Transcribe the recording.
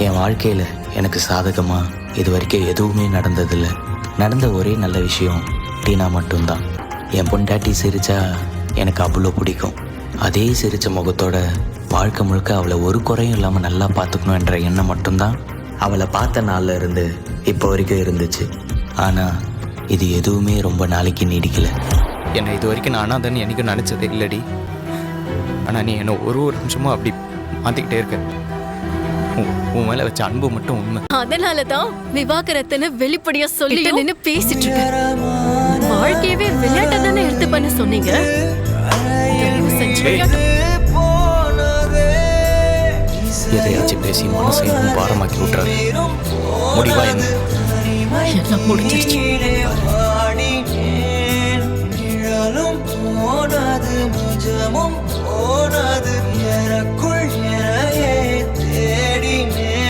என் வாழ்க்கையில் எனக்கு சாதகமாக இது வரைக்கும் எதுவுமே நடந்ததில்லை. நடந்த ஒரே நல்ல விஷயம் டீனா மட்டும்தான். என் பொண்டாட்டி சிரிச்சா எனக்கு அவ்வளோ பிடிக்கும். அதே சிரித்த முகத்தோட வாழ்க்கை முழுக்க அவளை ஒரு குறையும் இல்லாமல் நல்லா பார்த்துக்கணும் என்ற எண்ணம் மட்டும்தான் அவளை பார்த்த நாளில் இருந்து இப்போ வரைக்கும் இருந்துச்சு. ஆனால் இது எதுவுமே ரொம்ப நாளைக்கு நீடிக்கலை. என்னை இது வரைக்கும் நான் அனாதன்னு என்னைக்கும் நினச்சதே இல்லடி. ஆனால் நீ என்னை ஒரு நிமிஷமும் அப்படி மாற்றிக்கிட்டே இருக்க. உன் மேலே வச்ச அன்பு மட்டும் உண்மை. அதனாலதான் விவாகரத்துன்னு வெளிப்படையா சொல்லி நின்னு பேசிட்டு இருக்க. வாழ்க்கையவே விளையாட்ட தானே எடுத்து பண்ண சொன்னீங்க. எதையாச்சும் பேசி மனசையும் பாரமாக்கி விட்டுறாரு. முடிவா என்ன எல்லாம் முடிஞ்சிருச்சு. போனது